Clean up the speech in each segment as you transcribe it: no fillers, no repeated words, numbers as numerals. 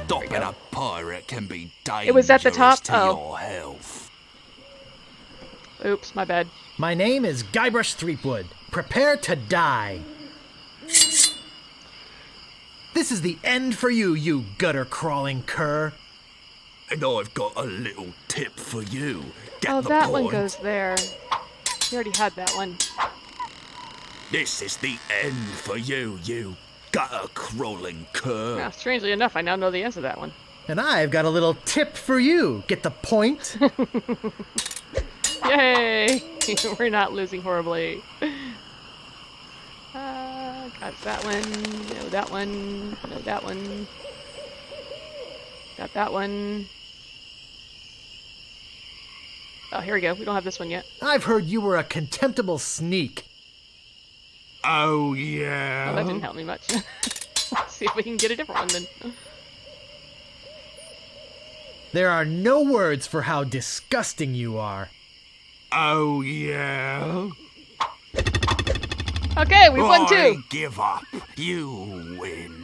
Stopping a pirate can be dangerous It was at the top? to Oh. your health. Oops, my bad. My name is Guybrush Threepwood. Prepare to die. This is the end for you, you gutter-crawling cur. And I've got a little tip for you. Get Oh, the that point? one goes there. You already had that one. This is the end for you, you gutter-crawling cur. Now, strangely enough, I now know the answer to that one. And I've got a little tip for you. Get the point? Yay! We're not losing horribly. Got that one. No, that one. No, that one. Got that one. Oh, here we go. We don't have this one yet. I've heard you were a contemptible sneak. Oh, yeah? Oh, that didn't help me much. Let's see if we can get a different one then. There are no words for how disgusting you are. Oh, yeah? Okay, we won I too. give up. You win.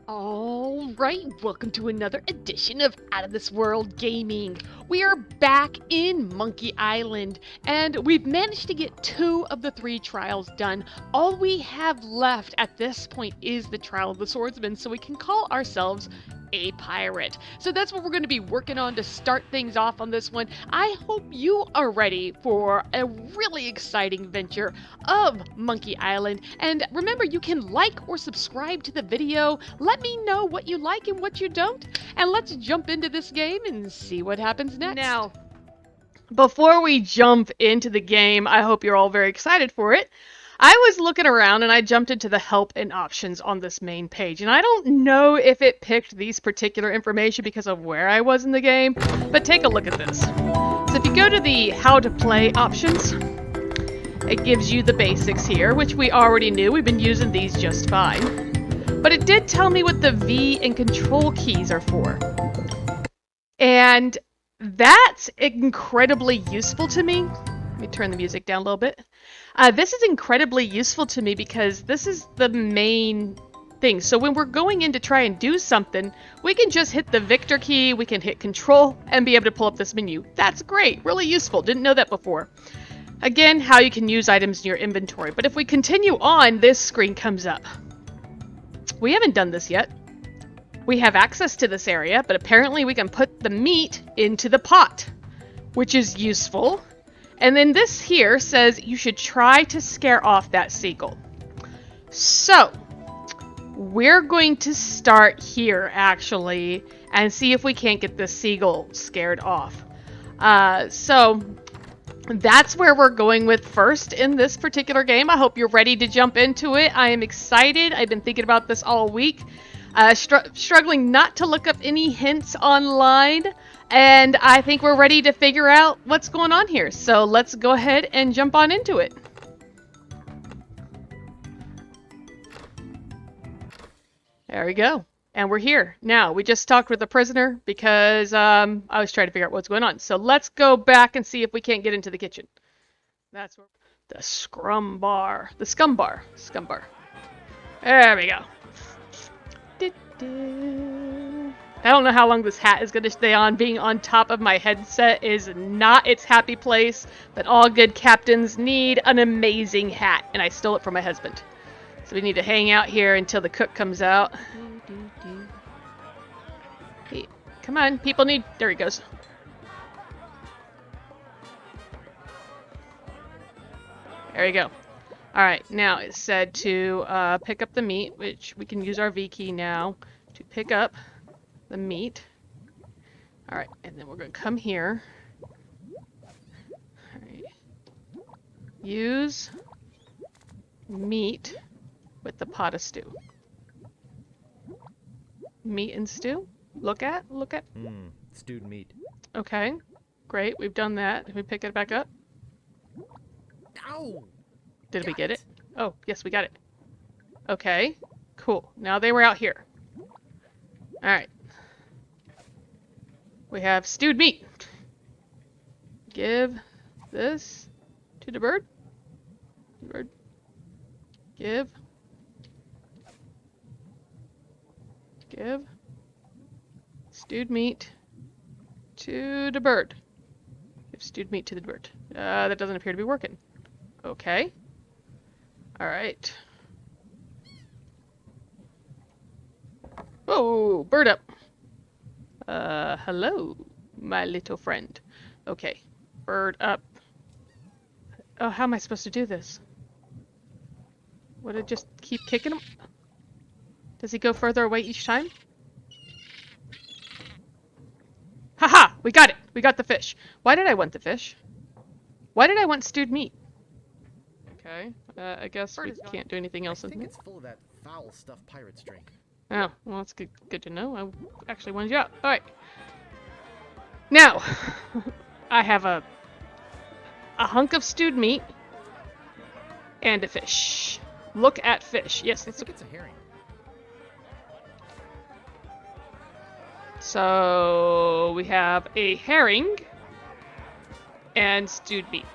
Alright, welcome to another edition of Out of This World Gaming. We are back in Monkey Island, and we've managed to get 2 of the 3 trials done. All we have left at this point is the Trial of the Swordsman, so we can call ourselves a pirate. So that's what we're going to be working on to start things off on this one. I hope you are ready for a really exciting venture of Monkey Island. And remember, you can like or subscribe to the video. Let me know what you like and what you don't. And let's jump into this game and see what happens next. Now, before we jump into the game, I hope you're all very excited for it. I was looking around and I jumped into the help and options on this main page, and I don't know if it picked these particular information because of where I was in the game, but take a look at this. So if you go to the how to play options, it gives you the basics here, which we already knew. We've been using these just fine. But it did tell me what the V and control keys are for. And that's incredibly useful to me. Let me turn the music down a little bit. This is incredibly useful to me because this is the main thing. So when we're going in to try and do something, we can just hit the Victor key, we can hit Control, and be able to pull up this menu. That's great, really useful. Didn't know that before. Again, how you can use items in your inventory. But if we continue on, this screen comes up. We haven't done this yet. We have access to this area, but apparently we can put the meat into the pot, which is useful. And then this here says you should try to scare off that seagull. So, we're going to start here, actually, and see if we can't get this seagull scared off. So, that's where we're going with first in this particular game. I hope you're ready to jump into it. I am excited. I've been thinking about this all week. Struggling not to look up any hints online. And I think we're ready to figure out what's going on here. So let's go ahead and jump on into it. There we go. And we're here. Now, we just talked with the prisoner because I was trying to figure out what's going on. So let's go back and see if we can't get into the kitchen. That's where the scrum bar. The scum bar. Scum bar. There we go. I don't know how long this hat is going to stay on. Being on top of my headset is not its happy place, but all good captains need an amazing hat, and I stole it from my husband. So we need to hang out here until the cook comes out. Hey, come on, people need... There he goes. There you go. Alright, now it said to pick up the meat, which we can use our V key now to pick up the meat. Alright, and then we're going to come here. Alright. Use meat with the pot of stew. Meat and stew? Look at? Stewed meat. Okay. Great, we've done that. Did we pick it back up? Ow! Did we Got get it? Oh, yes, we got it. Okay, cool. Now they were out here. Alright. We have stewed meat. Give this to the bird. Bird. Give. Give. Stewed meat to the bird. Give stewed meat to the bird. That doesn't appear to be working. Okay. Alright. Whoa, bird up. Hello, my little friend. Okay, bird up. Oh, how am I supposed to do this? Would it just keep kicking him? Does he go further away each time? Haha! We got it! We got the fish. Why did I want the fish? Why did I want stewed meat? Okay, I guess we can't do anything else I in think here. it's full of that foul stuff pirates drink. Oh, well, that's good to know. I actually wanted you out. Alright. Now, I have a hunk of stewed meat and a fish. Look at fish. Yes, I that's think it's a herring. so we have a herring and stewed meat.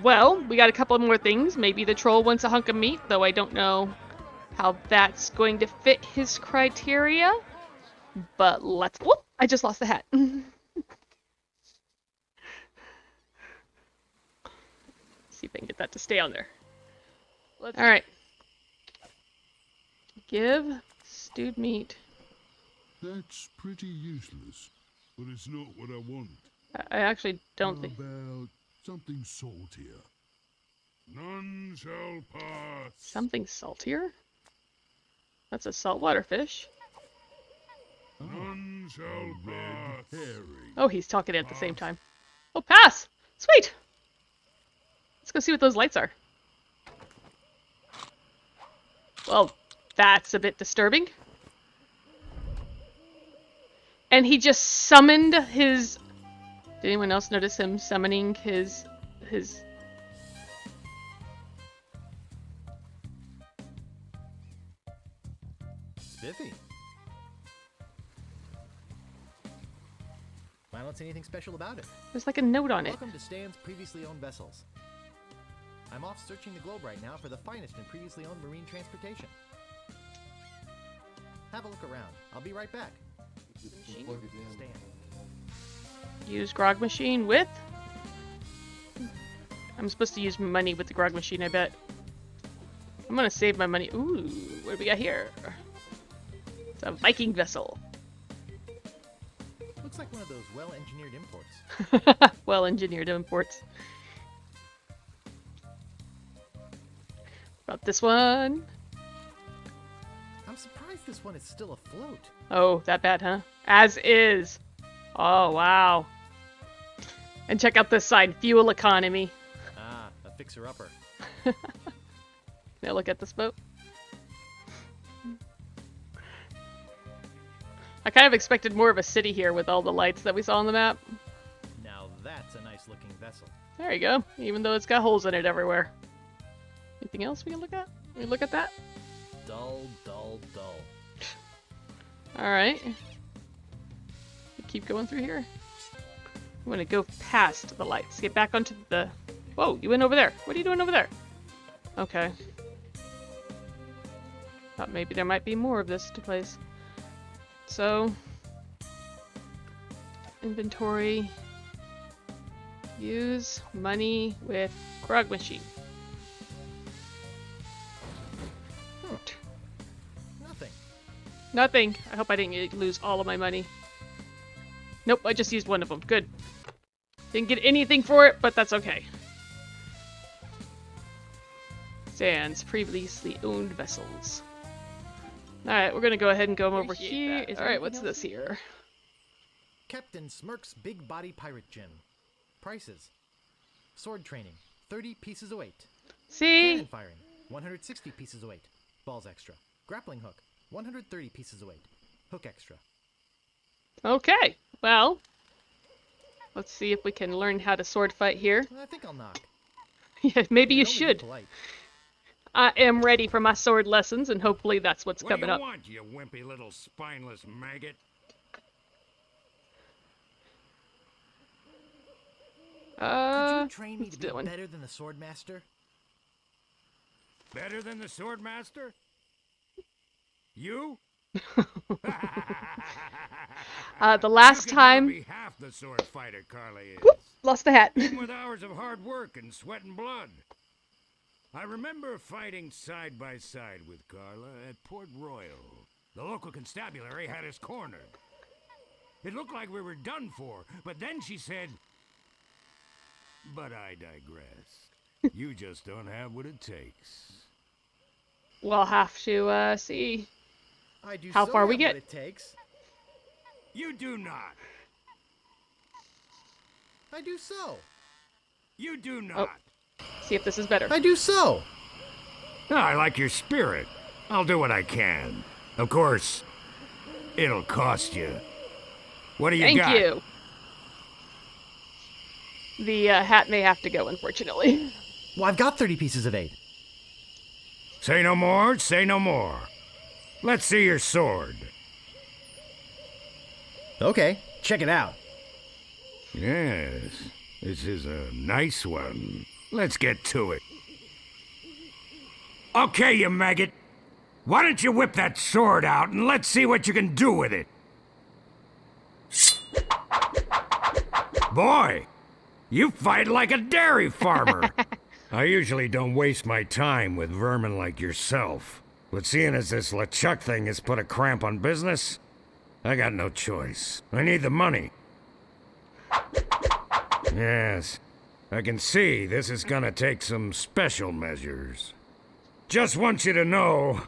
Well, we got a couple more things. Maybe the troll wants a hunk of meat, though I don't know how that's going to fit his criteria. But let's... Whoop! I just lost the hat. See if I can get that to stay on there. Alright. Give stewed meat. That's pretty useless, but it's not what I want. I actually don't How think... about something saltier? None shall pass. Something saltier? That's a saltwater fish. None shall pass. Herring. Oh, he's talking at the same time. Oh, pass! Sweet! Let's go see what those lights are. Well, that's a bit disturbing. And he just summoned his... Did anyone else notice him summoning his... Spiffy. I don't see anything special about it. There's like a note on it. Welcome to Stan's previously owned vessels. I'm off searching the globe right now for the finest in previously owned marine transportation. Have a look around. I'll be right back. Stan. Use grog machine with... I'm supposed to use money with the grog machine, I bet. I'm gonna save my money. Ooh, what do we got here? It's a Viking vessel. Looks like one of those well-engineered imports. Well-engineered imports. About this one. I'm surprised this one is still afloat. Oh, that bad, huh? As is. Oh, wow. And check out this side, fuel economy. Ah, a fixer-upper. Now look at this boat. I kind of expected more of a city here with all the lights that we saw on the map. Now that's a nice-looking vessel. There you go. Even though it's got holes in it everywhere. Anything else we can look at? Can we look at that? Dull, dull, dull. Alright. Keep going through here. I'm gonna go past the lights. Get back onto the... Whoa, you went over there. What are you doing over there? Okay. Thought maybe there might be more of this to place. So... Inventory. Use money with grog machine. Nothing. Nothing. I hope I didn't lose all of my money. Nope, I just used one of them. Good. Didn't get anything for it, but that's okay. Sans previously owned vessels. Alright, we're gonna go ahead and go over here. Alright, what's this here? Captain Smirk's Big Body Pirate Gym. Prices. Sword training, 30 pieces of weight. See? Cannon firing, 160 pieces of weight. Balls extra. Grappling hook. 130 pieces of weight. Hook extra. Okay, well, let's see if we can learn how to sword fight here. I think I'll knock. Yeah, maybe you Only be should. polite. I am ready for my sword lessons, and hopefully that's what's What do coming you up. want, you wimpy little spineless maggot? Could you train me what's to be doing? better than the sword master? Better than the sword master? You? The last You can never time, be half the sword fighter Carla is. whoop, lost the hat. Even with hours of hard work and sweat and blood. I remember fighting side by side with Carla at Port Royal. The local constabulary had us cornered. It looked like we were done for, but then she said, "But I digress. You just don't have what it takes." We'll have to see. I do How so far we have get. what it takes. You do not. I do so. You do not. See if this is better. I do so. I like your spirit. I'll do what I can. Of course, it'll cost you. What do you Thank got? you. The hat may have to go, unfortunately. Well, I've got 30 pieces of 8. Say no more, say no more. Let's see your sword. Okay, check it out. Yes, this is a nice one. Let's get to it. Okay, you maggot. Why don't you whip that sword out and let's see what you can do with it? Boy, you fight like a dairy farmer. I usually don't waste my time with vermin like yourself. But seeing as this LeChuck thing has put a cramp on business, I got no choice. I need the money. Yes, I can see this is gonna take some special measures. Just want you to know,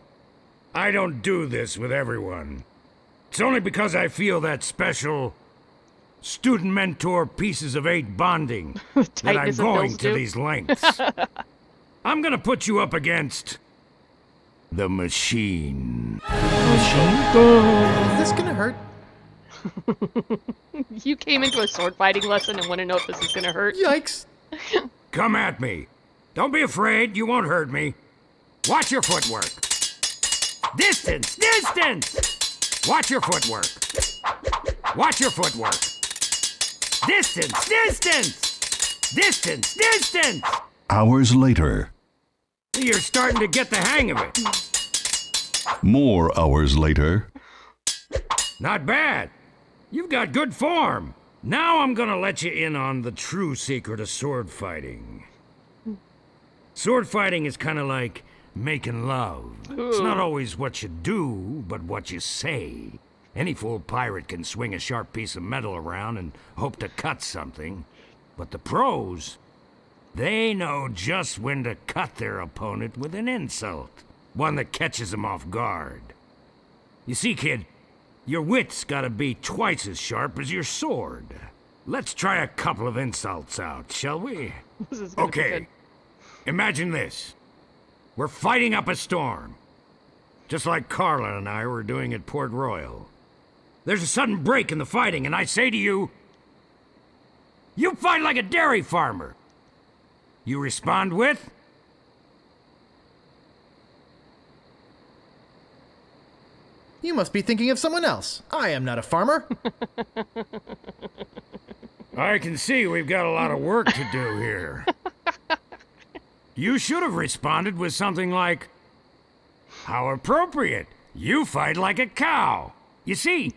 I don't do this with everyone. It's only because I feel that special student mentor pieces of 8 bonding that I'm Tightness of going Bill's to do. these lengths. I'm gonna put you up against the machine. Is this gonna hurt? You came into a sword fighting lesson and want to know if this is gonna hurt. Yikes. Come at me. Don't be afraid, you won't hurt me. Watch your footwork. Distance, distance! Watch your footwork. Watch your footwork. Distance, distance! Distance, distance! Hours later. You're starting to get the hang of it. More hours later. Not bad. You've got good form. Now I'm gonna let you in on the true secret of sword fighting. Sword fighting is kind of like making love. It's not always what you do, but what you say. Any fool pirate can swing a sharp piece of metal around and hope to cut something. But the pros, they know just when to cut their opponent with an insult. One that catches them off guard. You see, kid, your wit's gotta be twice as sharp as your sword. Let's try a couple of insults out, shall we? This is gonna be Okay. good. Imagine this. We're fighting up a storm. Just like Carla and I were doing at Port Royal. There's a sudden break in the fighting, and I say to you, you fight like a dairy farmer. You respond with, You must be thinking of someone else. I am not a farmer. I can see we've got a lot of work to do here. You should have responded with something like, how appropriate. You fight like a cow. You see,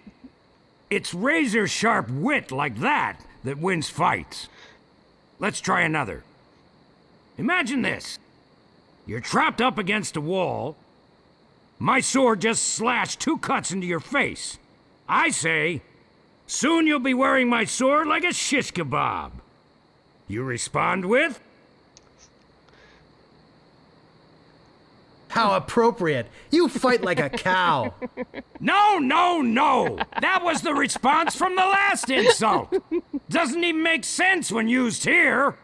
it's razor-sharp wit like that that wins fights. Let's try another. Imagine this. You're trapped up against a wall. My sword just slashed 2 cuts into your face. I say, soon you'll be wearing my sword like a shish kebab. You respond with, How appropriate. You fight like a cow. no, no, no! That was the response from the last insult! Doesn't even make sense when used here!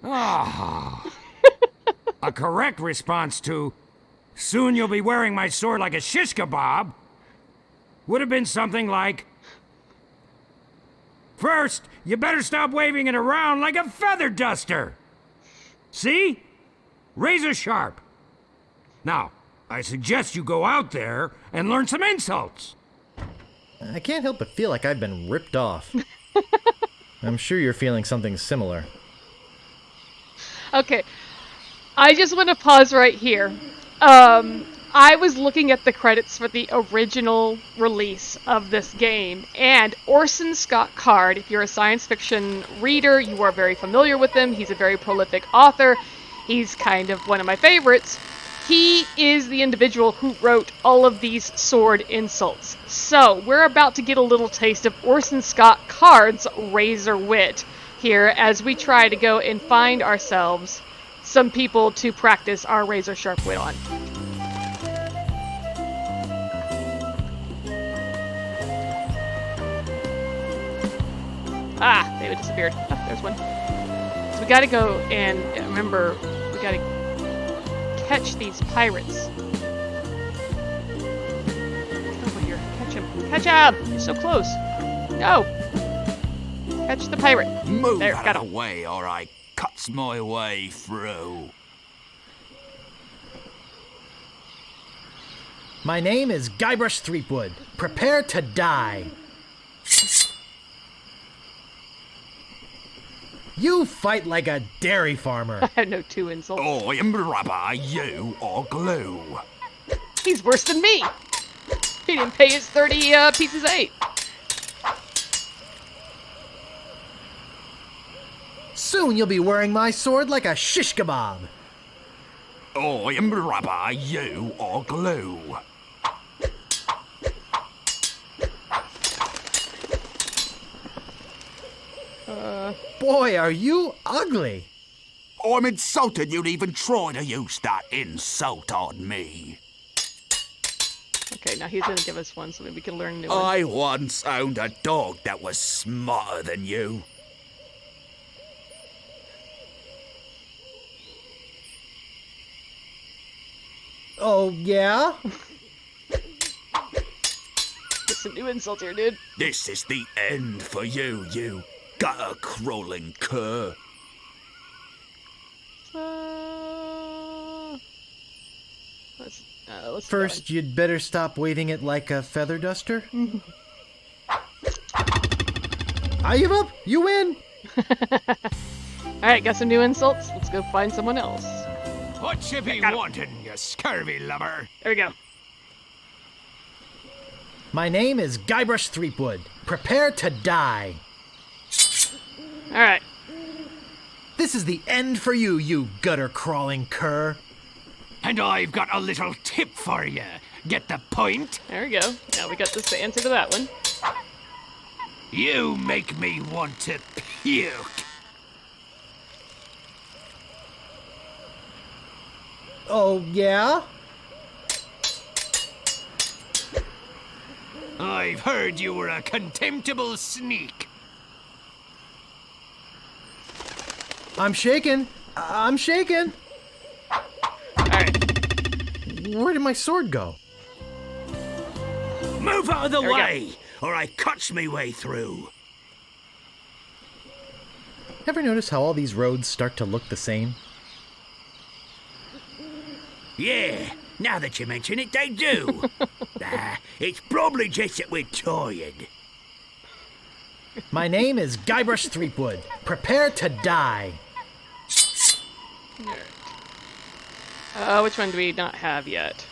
Ah. A correct response to, soon you'll be wearing my sword like a shish kebab, would have been something like, first, you better stop waving it around like a feather duster. See? Razor sharp. Now, I suggest you go out there and learn some insults. I can't help but feel like I've been ripped off. I'm sure you're feeling something similar. Okay, I just want to pause right here. I was looking at the credits for the original release of this game, and Orson Scott Card, if you're a science fiction reader, you are very familiar with him. He's a very prolific author. He's kind of one of my favorites. He is the individual who wrote all of these sword insults. So, we're about to get a little taste of Orson Scott Card's razor wit here as we try to go and find ourselves some people to practice our razor sharp wit on. Ah, David disappeared. Oh, there's one. So we gotta go and remember, we gotta catch these pirates. Over here. Catch him. Catch him! You're so close. No! Catch the pirate. Move There, out got of him. the way or I cuts my way through. My name is Guybrush Threepwood. Prepare to die. You fight like a dairy farmer. I had no two insults. I am rubber, you are glue. He's worse than me! He didn't pay his 30 pieces of 8. Soon you'll be wearing my sword like a shish kebab. I am rubber, you are glue. Boy, are you ugly. I'm insulted you'd even try to use that insult on me. Okay, now he's gonna give us one so maybe we can learn a new one. I once owned a dog that was smarter than you. Oh, yeah? Get some new insults here, dude. This is the end for you, you gutter-crawling cur. Let's First, you'd better stop waving it like a feather duster. I give up. You win. Alright, got some new insults. Let's go find someone else. What you be wanting, you scurvy lubber? There we go. My name is Guybrush Threepwood. Prepare to die. Alright. This is the end for you, you gutter-crawling cur. And I've got a little tip for you. Get the point? There we go. Now we got this the answer to that one. You make me want to puke. Oh, yeah? I've heard you were a contemptible sneak. I'm shaking. I'm shaking. Alright. Where did my sword go? Move out of the There we go. way, or I cuts me way through. Ever notice how all these roads start to look the same? Yeah, now that you mention it, they do. It's probably just that we're tired. My name is Guybrush Threepwood. Prepare to die. Which one do we not have yet?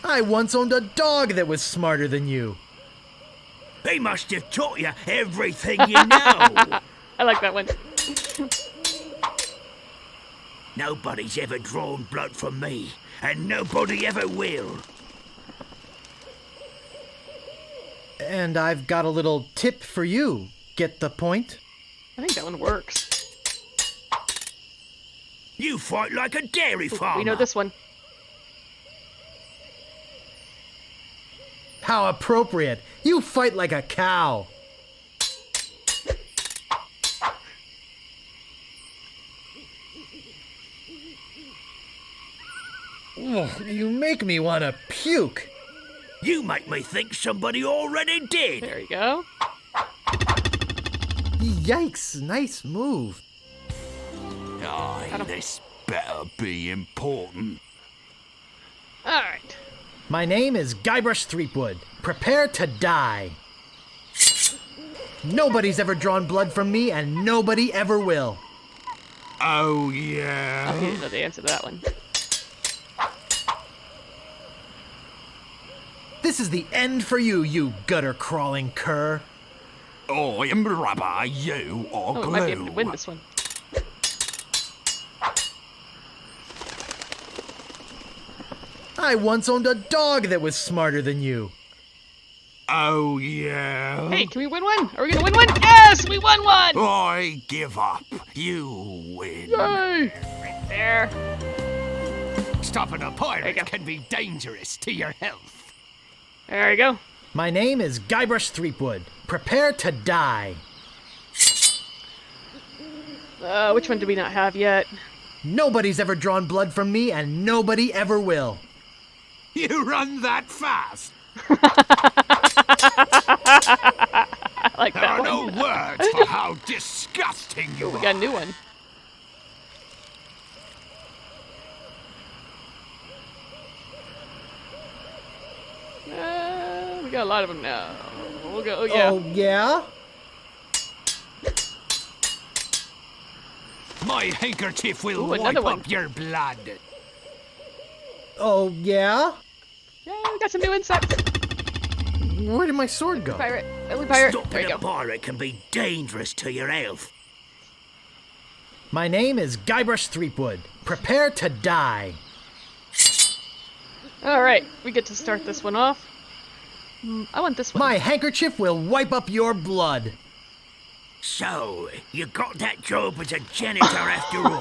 I once owned a dog that was smarter than you. They must have taught you everything you know. I like that one. Nobody's ever drawn blood from me, and nobody ever will. And I've got a little tip for you. Get the point? I think that one works. You fight like a dairy farmer. We know this one. How appropriate. You fight like a cow. Oh, you make me want to puke. You make me think somebody already did. There you go. Yikes, nice move. Aye, this better be important. All right. My name is Guybrush Threepwood. Prepare to die. Nobody's ever drawn blood from me, and nobody ever will. Oh, yeah. Oh, he didn't know the answer to that one. This is the end for you, you gutter-crawling cur. I am rubber, you are Oh, we glue. might be able to win this one. I once owned a dog that was smarter than you. Oh, yeah. Hey, can we win one? Are we gonna win one? Yes, we won one! I give up. You win. Yay! Right there. Stopping a There you pirate go. can be dangerous to your health. There you go. My name is Guybrush Threepwood. Prepare to die. Which one do we not have yet? Nobody's ever drawn blood from me, and nobody ever will. You run that fast? I like There that are no one. words for how disgusting you We are. got a new one. We got a lot of them now. We'll go. Oh yeah. Oh, yeah? My handkerchief will Ooh, wipe another one. up your blood. Oh, yeah? Yeah, we got some new insects. Where did my sword go? Pirate. Only pirate. There Stopping you a go. pirate can be dangerous to your health. My name is Guybrush Threepwood. Prepare to die. All right, we get to start this one off. I want this one. My handkerchief will wipe up your blood. So, you got that job as a janitor after all.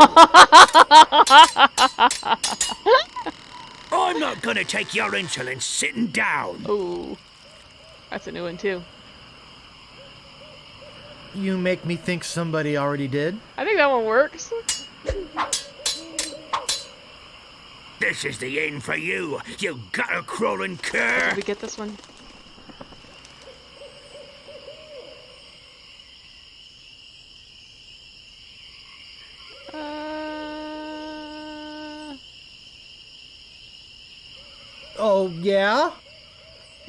I'm not gonna take your insolence sitting down. Ooh, that's a new one too. You make me think somebody already did. I think that one works. This is the end for you, you gutter-crawling cur. Did we get this one? Oh, yeah?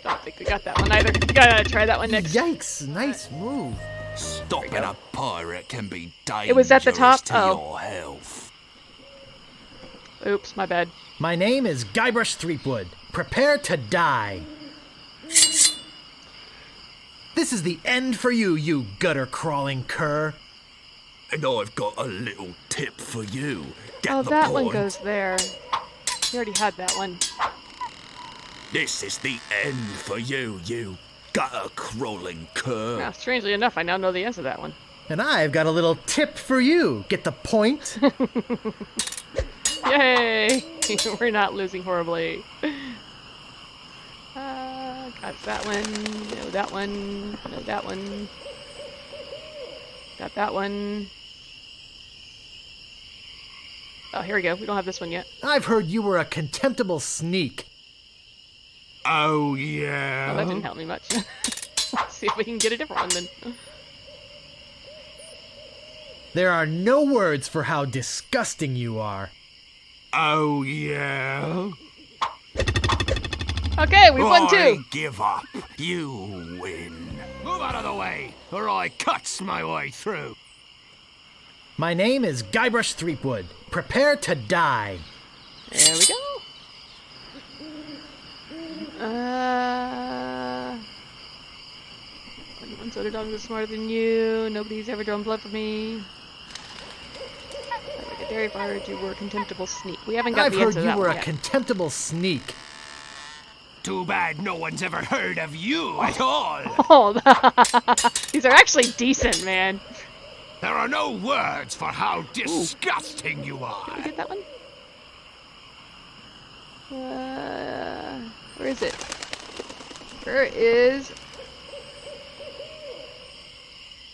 Don't think we got that one either. We gotta try that one next. Yikes, nice move. Stopping a pirate can be dangerous It was at the top? to Oh. your health. Oops, my bad. My name is Guybrush Threepwood. Prepare to die. This is the end for you, you gutter-crawling cur. And I've got a little tip for you. Get Oh, the that point? one goes there. We already had that one. This is the end for you, you gutter-crawling cur. Now, strangely enough, I now know the answer to that one. And I've got a little tip for you. Get the point? Yay! We're not losing horribly. Got that one. No, that one. No, that one. Got that one. Oh, here we go. We don't have this one yet. I've heard you were a contemptible sneak. Oh, Oh, yeah. that didn't help me much. Let's see if we can get a different one then. There are no words for how disgusting you are. Oh, yeah. Okay, we won I two. give up. You win. Move out of the way, or I cuts my way through. My name is Guybrush Threepwood. Prepare to die. There we go. One soda dog is smarter than you. Nobody's ever drawn blood from me. Like a dairy pirate, you were a contemptible sneak. We haven't got I've the heard answer to you that were one a yet. contemptible sneak. Too bad no one's ever heard of you at all. Oh, these are actually decent, man. There are no words for how disgusting you Did we are. get that one? Where is it? Where is...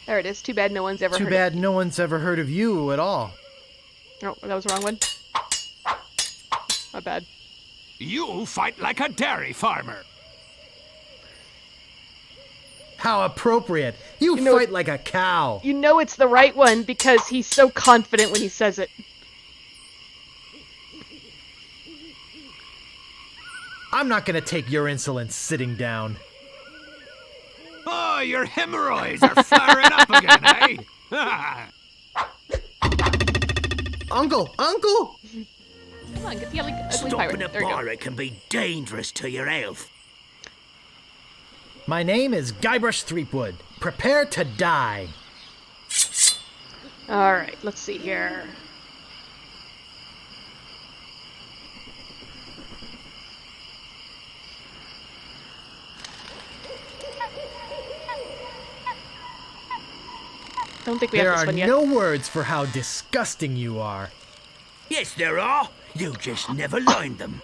There it is. Too bad no one's ever Too heard bad no one's ever heard of you at all. Oh, that was the wrong one. My bad. You fight like a dairy farmer. How appropriate. You know- fight like a cow. You know it's the right one because he's so confident when he says it. I'm not gonna take your insolence sitting down. Oh, your hemorrhoids are flaring up again, eh? Uncle! Uncle! Come on, get the ugly pirate. Stopping a There you go. pirate can be dangerous to your health. My name is Guybrush Threepwood. Prepare to die. Alright, let's see here. Don't think we There have this are one yet. no words for how disgusting you are. Yes, there are. You just never learned them.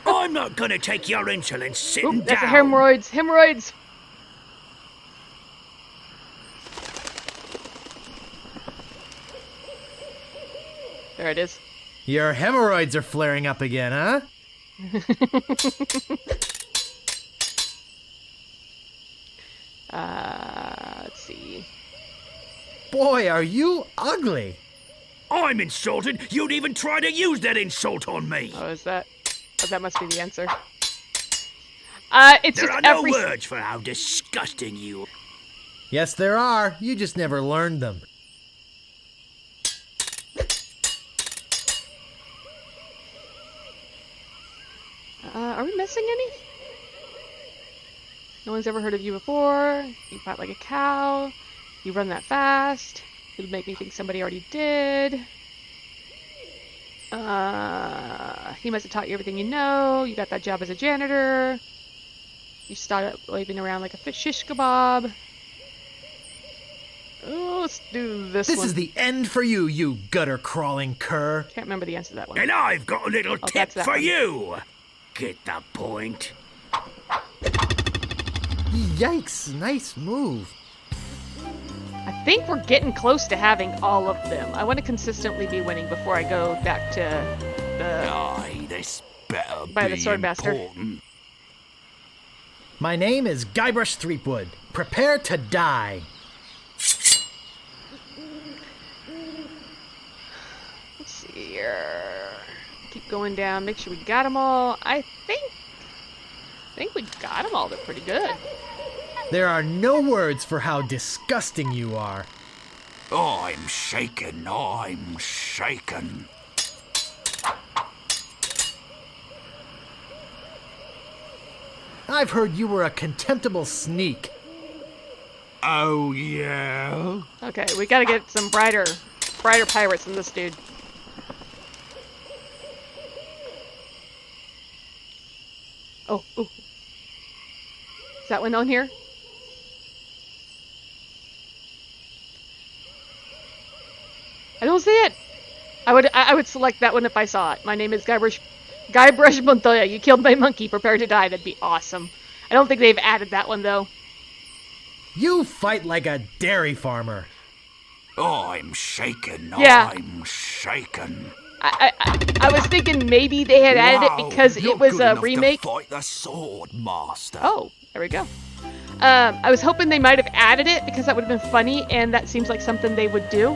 I'm not gonna take your insolence sitting Oop, that's down. a hemorrhoids. Hemorrhoids! There it is. Your hemorrhoids are flaring up again, huh? Let's see. Boy, are you ugly. I'm insulted. You'd even try to use that insult on me. Oh, is that? Oh, that must be the answer. It's There just are no every. words for how disgusting you. Yes, there are. You just never learned them. Are we missing any? No one's ever heard of you before. You fight like a cow. You run that fast. It would make me think somebody already did. He must have taught you everything you know. You got that job as a janitor. You started waving around like a shish kebab. Oh, let's do this This one. is the end for you, you gutter-crawling cur. Can't remember the answer to that one. And I've got a little Oh, tip that's that for one. you. Get the point? Yikes, nice move. I think we're getting close to having all of them. I want to consistently be winning before I go back to the... Aye, this better By the be Swordmaster. important. My name is Guybrush Threepwood. Prepare to die. Let's see here. Keep going down. Make sure we got them all. I think we got them all. They're pretty good. There are no words for how disgusting you are. I'm shaken, I'm shaken. I've heard you were a contemptible sneak. Oh, yeah? Okay, we gotta get some brighter pirates than this dude. Oh, ooh. Is that one on here? I don't see it. I would select that one if I saw it. My name is Guybrush Montoya. You killed my monkey. Prepare to die. That'd be awesome. I don't think they've added that one though. You fight like a dairy farmer. I'm shaken, Yeah. I'm shaken. I was thinking maybe they had added Wow, it because you're it was good a enough remake. To fight the sword master. Oh, there we go. I was hoping they might have added it because that would have been funny, and that seems like something they would do.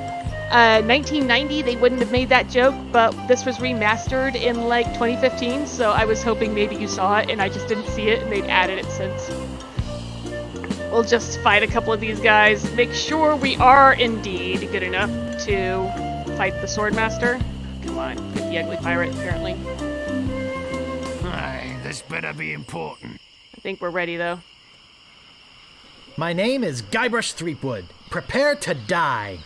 1990, they wouldn't have made that joke, but this was remastered in like 2015, so I was hoping maybe you saw it and I just didn't see it and they'd added it since. We'll just fight a couple of these guys, make sure we are indeed good enough to fight the Swordmaster. Come on, get the ugly pirate, apparently. Aye, this better be important. I think we're ready though. My name is Guybrush Threepwood. Prepare to die.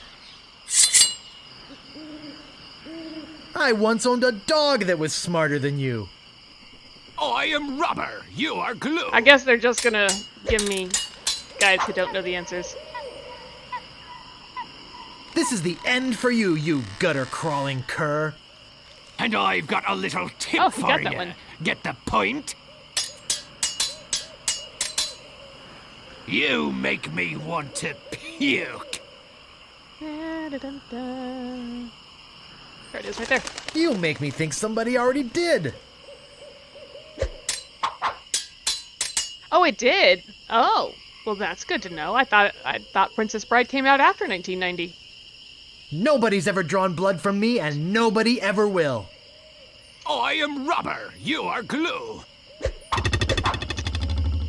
I once owned a dog that was smarter than you. I am rubber, you are glue. I guess they're just gonna give me guys who don't know the answers. This is the end for you, you gutter-crawling cur. And I've got a little tip Oh, he for got that you. one. Get the point? You make me want to puke. Da-da-dum-dum. There it is, right there. You make me think somebody already did. Oh, it did. Oh, well, that's good to know. I thought Princess Bride came out after 1990. Nobody's ever drawn blood from me, and nobody ever will. I am rubber. You are glue.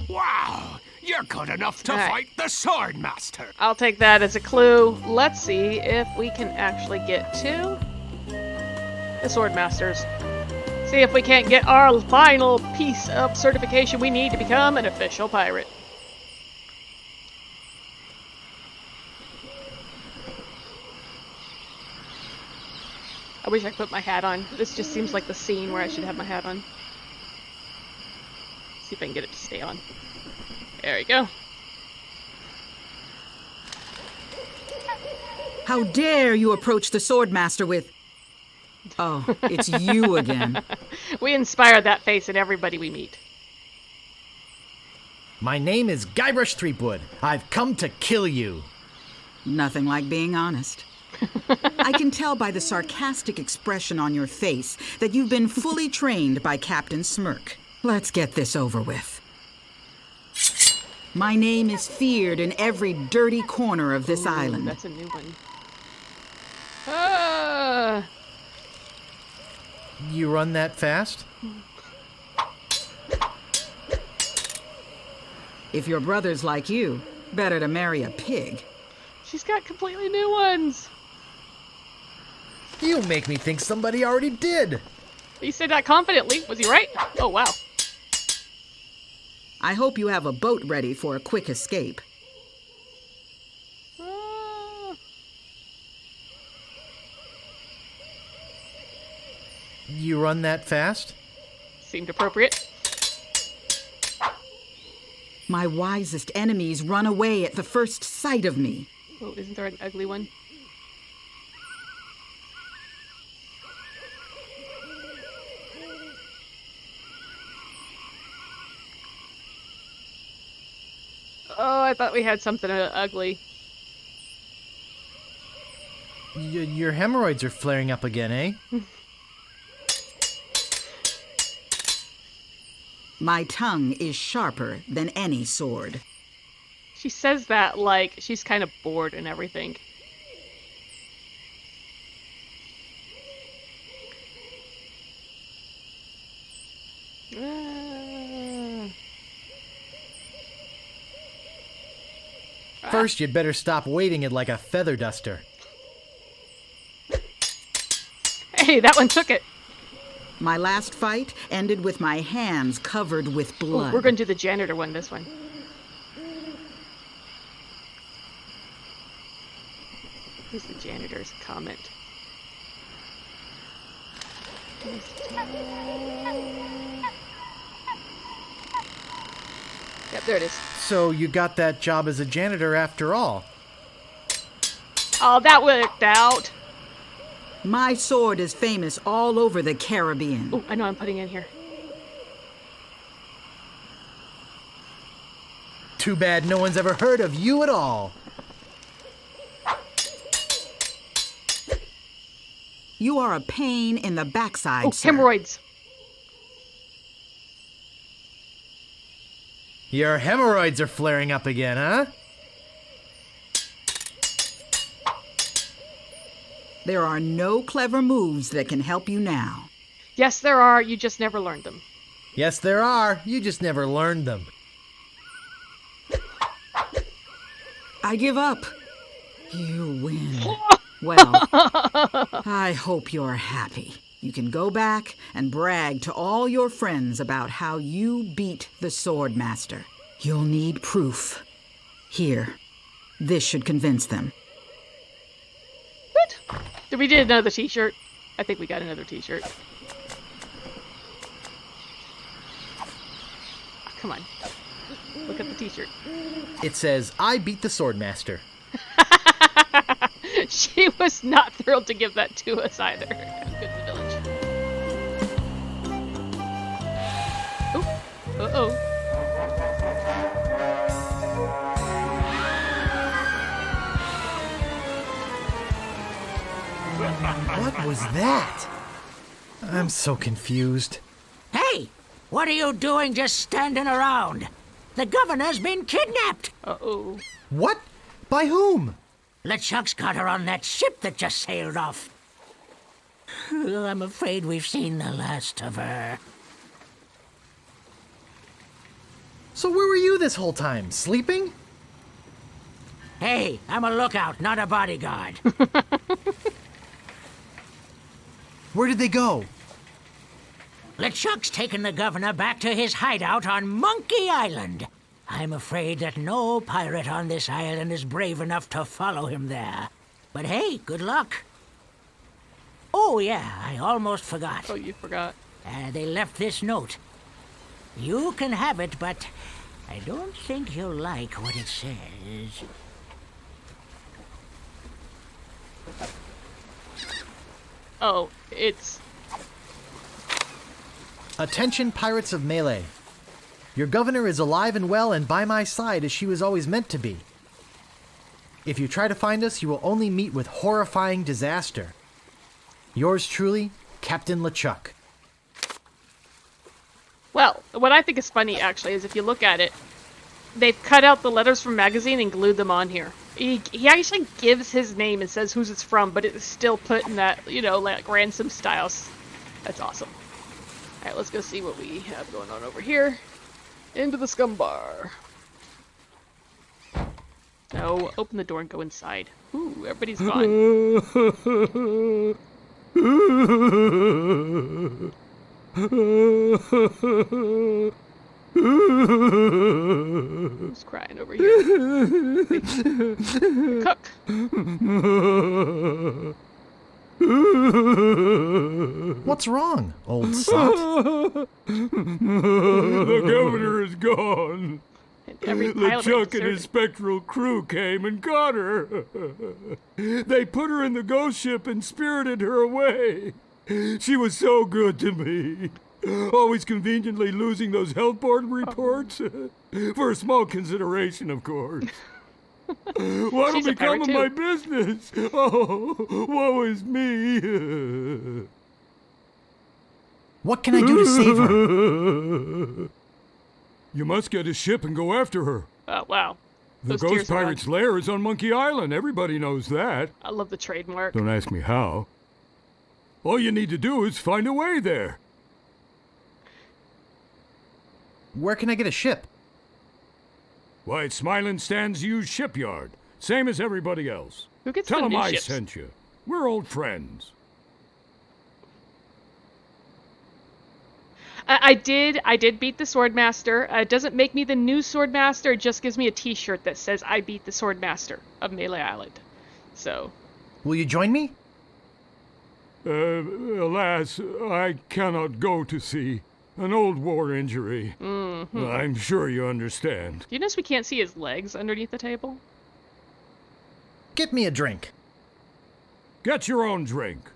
Wow, you're good enough to All right. fight the Sword Master. I'll take that as a clue. Let's see if we can actually get to the Sword Masters. See if we can't get our final piece of certification we need to become an official pirate. I wish I could put my hat on. This just seems like the scene where I should have my hat on. See if I can get it to stay on. There we go. How dare you approach the Swordmaster with... Oh, it's you again. We inspire that face in everybody we meet. My name is Guybrush Threepwood. I've come to kill you. Nothing like being honest. I can tell by the sarcastic expression on your face that you've been fully trained by Captain Smirk. Let's get this over with. My name is feared in every dirty corner of this island. That's a new one. Ah! You run that fast? If your brother's like you, better to marry a pig. She's got completely new ones. You make me think somebody already did. He said that confidently. Was he right? Oh, wow. I hope you have a boat ready for a quick escape. Ah. You run that fast? Seemed appropriate. My wisest enemies run away at the first sight of me. Oh, isn't there an ugly one? Oh, I thought we had something ugly. Your hemorrhoids are flaring up again, eh? My tongue is sharper than any sword. She says that like she's kind of bored and everything. First, you'd better stop waving it like a feather duster. Hey, that one took it. My last fight ended with my hands covered with Ooh, blood. we're going to do the janitor one this one. Here's the janitor's comment. Yep, there it is. So you got that job as a janitor after all. Oh, that worked out. My sword is famous all over the Caribbean. Oh, I know I'm putting in here. Too bad no one's ever heard of you at all. You are a pain in the backside, Oh, sir. hemorrhoids. Your hemorrhoids are flaring up again, huh? There are no clever moves that can help you now. Yes, there are. You just never learned them. Yes, there are. You just never learned them. I give up. You win. Well, I hope you're happy. You can go back and brag to all your friends about how you beat the Swordmaster. You'll need proof. Here, this should convince them. What? Did we get another t-shirt? I think we got another t-shirt. Oh, come on. Look at the t-shirt. It says, I beat the Swordmaster. She was not thrilled to give that to us either. Good in the village. Oh, uh-oh. What was that? I'm so confused. Hey, what are you doing just standing around? The governor's been kidnapped. Uh-oh. What? By whom? LeChuck's got her on that ship that just sailed off. I'm afraid we've seen the last of her. So where were you this whole time? Sleeping? Hey, I'm a lookout, not a bodyguard. Where did they go? LeChuck's taken the governor back to his hideout on Monkey Island. I'm afraid that no pirate on this island is brave enough to follow him there. But hey, good luck. Oh yeah, I almost forgot. Oh, you forgot. They left this note. You can have it, but I don't think you'll like what it says. Oh, it's... Attention, pirates of Melee. Your governor is alive and well and by my side as she was always meant to be. If you try to find us, you will only meet with horrifying disaster. Yours truly, Captain LeChuck. Well, what I think is funny, actually, is if you look at it, they've cut out the letters from magazine and glued them on here. He actually gives his name and says whose it's from, but it's still put in that, you know, like ransom styles. That's awesome. Alright, let's go see what we have going on over here. Into the scum bar. No, open the door and go inside. Ooh, everybody's gone. Who's crying over here? Cook. What's wrong, old sot? The governor is gone. And every pilot LeChuck and his spectral crew came and got her. They put her in the ghost ship and spirited her away. She was so good to me. Always conveniently losing those health board reports. For a small consideration, of course. What'll She's a become pirate of my business? Oh, woe is me. What can I do to save her? You must get a ship and go after her. Oh, wow. The Those tears Ghost are gone. Pirate's lair is on Monkey Island. Everybody knows that. I love the trademark. Don't ask me how. All you need to do is find a way there. Where can I get a ship? Why, it's Smiling Stan's used shipyard. Same as everybody else. Who gets Tell the him new I ships? sent you. We're old friends. I did beat the Swordmaster. It doesn't make me the new Swordmaster. It just gives me a T-shirt that says I beat the Swordmaster of Melee Island. So, Will you join me? Alas, I cannot go to sea. An old war injury. mm-hmm. I'm sure you understand. Do you notice we can't see his legs underneath the table? Get me a drink. Get your own drink.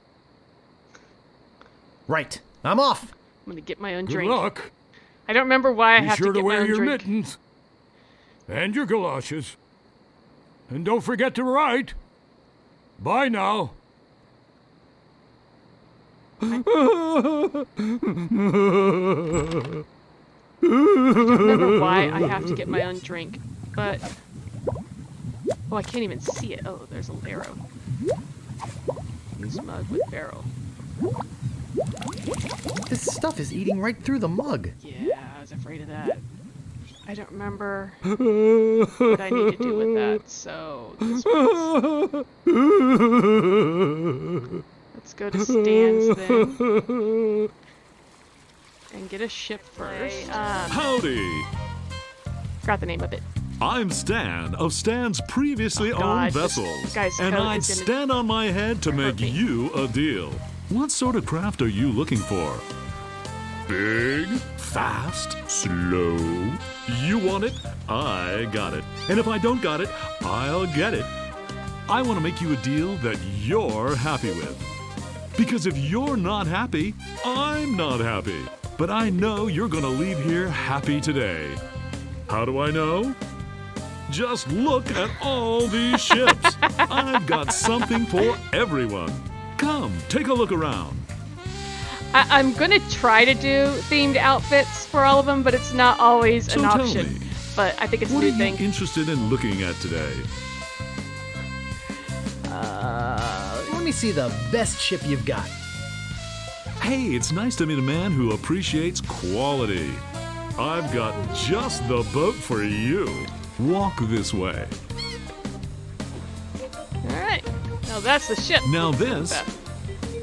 Right. I'm off. I'm gonna get my own Good drink. luck. I don't remember why I Be have sure to to get my wear own your drink. mittens. And your galoshes. And don't forget to write. Bye now. I don't remember why I have to get my own drink, but... Oh, I can't even see it. Oh, there's an arrow. Use mug with barrel. This stuff is eating right through the mug. Yeah, I was afraid of that. I don't remember what I need to do with that, so... This one's... Let's go to Stan's then. And get a ship first. Howdy! Forgot the name of it. I'm Stan of Stan's previously Oh, God, owned this vessels, guy's and coat I'd is gonna stand on my head to hurt make me. you a deal. What sort of craft are you looking for? Big, fast, slow? You want it? I got it. And if I don't got it, I'll get it. I want to make you a deal that you're happy with. Because if you're not happy, I'm not happy. But I know you're gonna leave here happy today. How do I know? Just look at all these ships. I've got something for everyone. Come, take a look around. I'm gonna try to do themed outfits for all of them, but it's not always So an tell option. me, But I think it's a What are new you thing. interested in looking at today? Let me see the best ship you've got. Hey, it's nice to meet a man who appreciates quality. I've got just the boat for you. Walk this way. All right. Now that's the ship. Now Beth.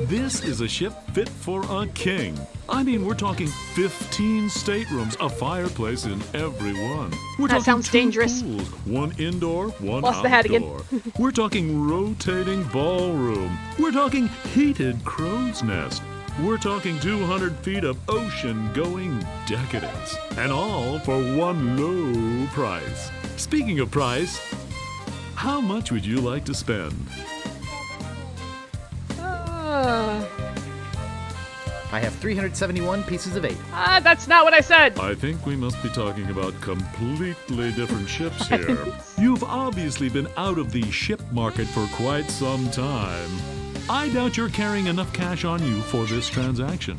this is a ship fit for a king. I mean, we're talking 15 staterooms, a fireplace in every one. We're That talking sounds 2 dangerous. pools, one indoor, one Lost the hat again. outdoor. We're talking rotating ballroom. We're talking heated crow's nest. We're talking 200 feet of ocean-going decadence. And all for one low price. Speaking of price, how much would you like to spend? I have 371 pieces of 8. That's not what I said. I think we must be talking about completely different ships here. You've obviously been out of the ship market for quite some time. I doubt you're carrying enough cash on you for this transaction.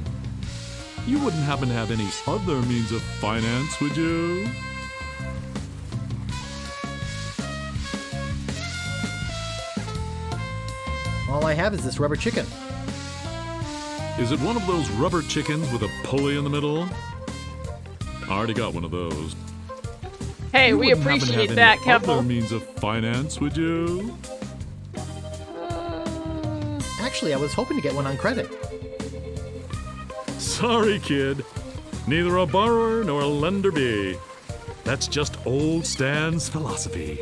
You wouldn't happen to have any other means of finance, would you? All I have is this rubber chicken. Is it one of those rubber chickens with a pulley in the middle? I already got one of those. Hey, You we wouldn't happen to appreciate have that, any other Keppel. means of finance, would you? Actually, I was hoping to get one on credit. Sorry, kid. Neither a borrower nor a lender be. That's just old Stan's philosophy.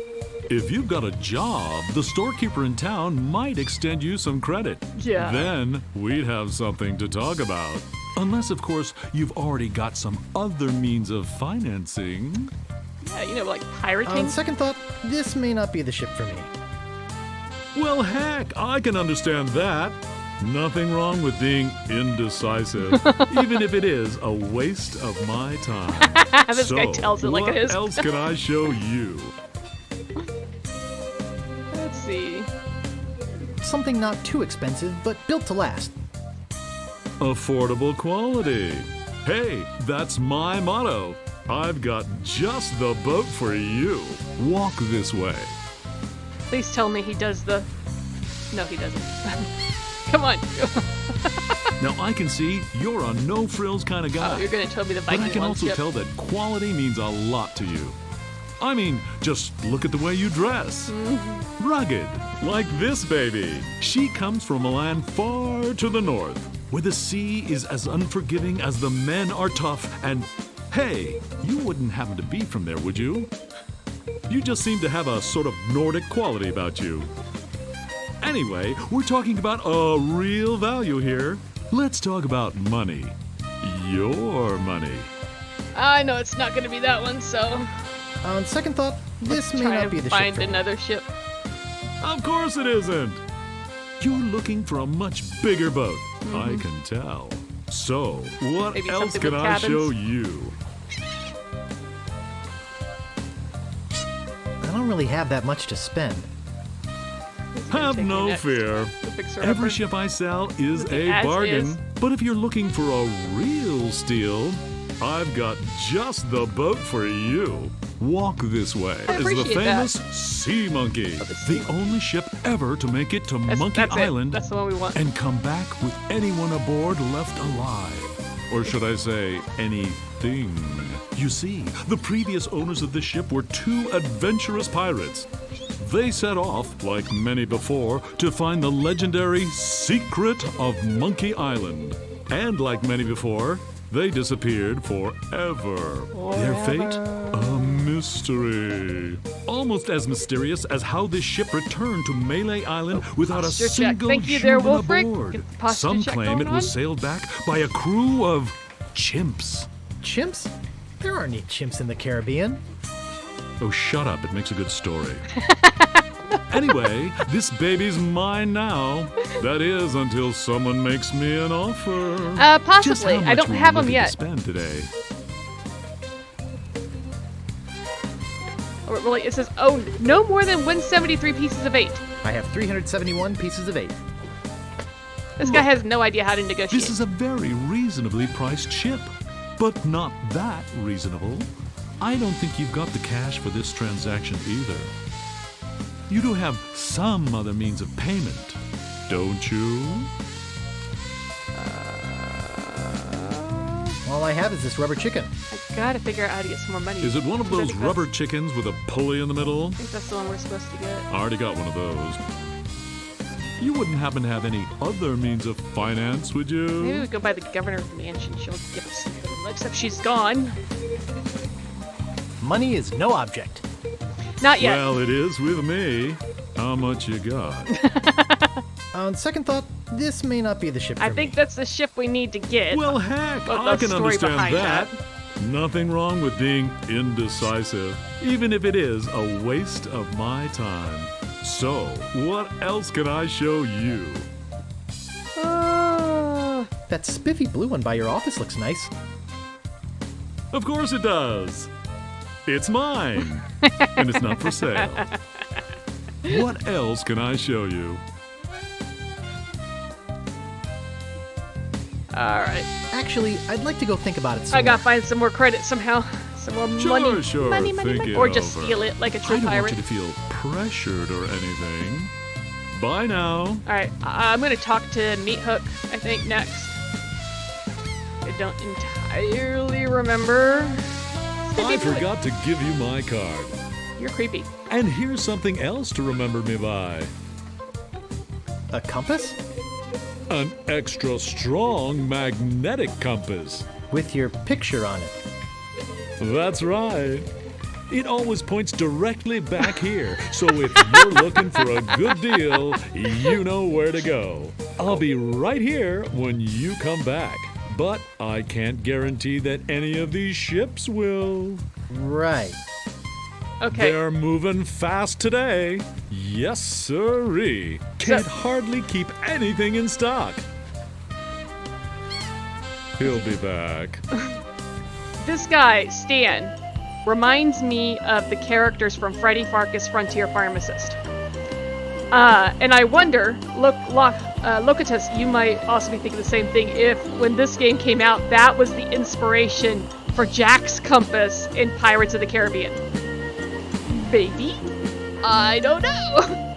If you've got a job, the storekeeper in town might extend you some credit. Yeah. Then we'd have something to talk about. Unless, of course, you've already got some other means of financing. Yeah, you know, like pirating. On second thought, this may not be the ship for me. Well, heck, I can understand that. Nothing wrong with being indecisive, even if it is a waste of my time. This guy tells it like it is. What else can I show you? Let's see. Something not too expensive, but built to last. Affordable quality. Hey, that's my motto. I've got just the boat for you. Walk this way. Please tell me he does the... No, he doesn't. Come on. Now, I can see you're a no-frills kind of guy. Oh, you're going to tell me the But Viking I can one. also Yep. tell that quality means a lot to you. I mean, just look at the way you dress. Mm-hmm. Rugged, like this baby. She comes from a land far to the north, where the sea is as unforgiving as the men are tough, and hey, you wouldn't happen to be from there, would you? You just seem to have a sort of Nordic quality about you. Anyway, we're talking about a real value here. Let's talk about money. Your money. I know it's not going to be that one, so... On second thought, this may try not be and the ship find for me. another ship. Of course it isn't. You're looking for a much bigger boat, I can tell. So, what Maybe else something can with I cabins? show you? I don't really have that much to spend. Have Take me no next. fear. The fixer Every upper. ship I sell is Looking a as bargain. is. But if you're looking for a real steal, I've got just the boat for you. Walk this way I is the appreciate that. famous Sea Monkey, the only ship ever to make it to Monkey That's Island It. That's the one we want. and come back with anyone aboard left alive. Or should I say, anything? You see, the previous owners of this ship were 2 adventurous pirates. They set off, like many before, to find the legendary secret of Monkey Island. And like many before, they disappeared forever. Their fate? A mystery. Almost as mysterious as how this ship returned to Melee Island without a Posture check. single Thank you there, human Wolfric. aboard. Get the posture Some check claim it going was on. sailed back by a crew of chimps. Chimps? There aren't any chimps in the Caribbean. Oh, shut up. It makes a good story. Anyway, this baby's mine now. That is, until someone makes me an offer. Just Possibly. how I much don't were you have them looking yet. to spend today? Oh, really, it says, oh, no more than 173 pieces of 8. I have 371 pieces of 8. This guy has no idea how to negotiate. This is a very reasonably priced ship, but not that reasonable. I don't think you've got the cash for this transaction either. You do have some other means of payment, don't you? All I have is this rubber chicken. I gotta figure out how to get some more money. Is it one of I those think that's- rubber chickens with a pulley in the middle? I think that's the one we're supposed to get. I already got one of those. You wouldn't happen to have any other means of finance, would you? Maybe we go by the governor's mansion. She'll give us something. Except she's gone. Money is no object. Not yet. Well, it is with me. How much you got? On second thought, this may not be the ship for I think me. that's the ship we need to get. Well, heck, But I the can story understand behind that. Nothing wrong with being indecisive, even if it is a waste of my time. So, what else can I show you? That spiffy blue one by your office looks nice. Of course it does. It's mine, and it's not for sale. What else can I show you? Alright. Actually, I'd like to go think about it some I gotta more. find some more credit somehow. Some more money. Sure, money. think it Or just over. steal it like a I true don't want pirate. you to feel pressured or anything. Bye now. Alright, I'm gonna talk to Meat Hook, I think, next. I don't entirely remember. I forgot to give you my card. You're creepy. And here's something else to remember me by. A compass? An extra strong magnetic compass. With your picture on it. That's right. It always points directly back here, so if you're looking for a good deal, you know where to go. I'll be right here when you come back, but I can't guarantee that any of these ships will. Right. Okay. They're moving fast today. Yes, sirree. Can't So- hardly keep anything in stock. He'll be back. This guy, Stan, reminds me of the characters from Freddy Farkas Frontier Pharmacist. And I wonder, Locatus, you might also be thinking the same thing if, when this game came out, that was the inspiration for Jack's compass in Pirates of the Caribbean. Maybe? I don't know.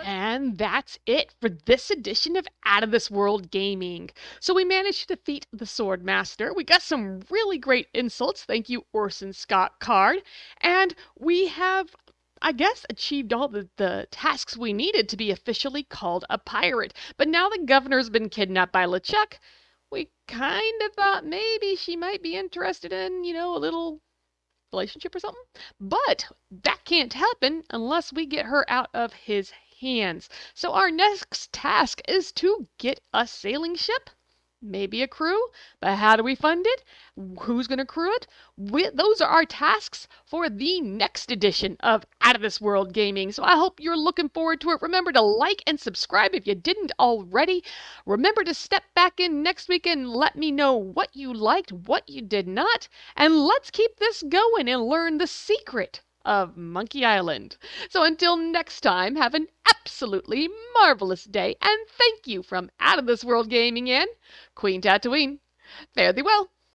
And that's it for this edition of Out of This World Gaming. So we managed to defeat the Swordmaster. We got some really great insults. Thank you, Orson Scott Card. And we have, I guess, achieved all the tasks we needed to be officially called a pirate. But now the governor's been kidnapped by LeChuck, we kind of thought maybe she might be interested in, a little relationship or something. But that can't happen unless we get her out of his hands. So our next task is to get a sailing ship, maybe a crew, but how do we fund it? Who's going to crew it? Those are our tasks for the next edition of Out of This World Gaming. So I hope you're looking forward to it. Remember to like and subscribe if you didn't already. Remember to step back in next week and let me know what you liked, what you did not, and let's keep this going and learn the secret of Monkey Island. So until next time, have an absolutely marvelous day, and thank you from Out of This World Gaming and Queen Tatooine. Fare thee well.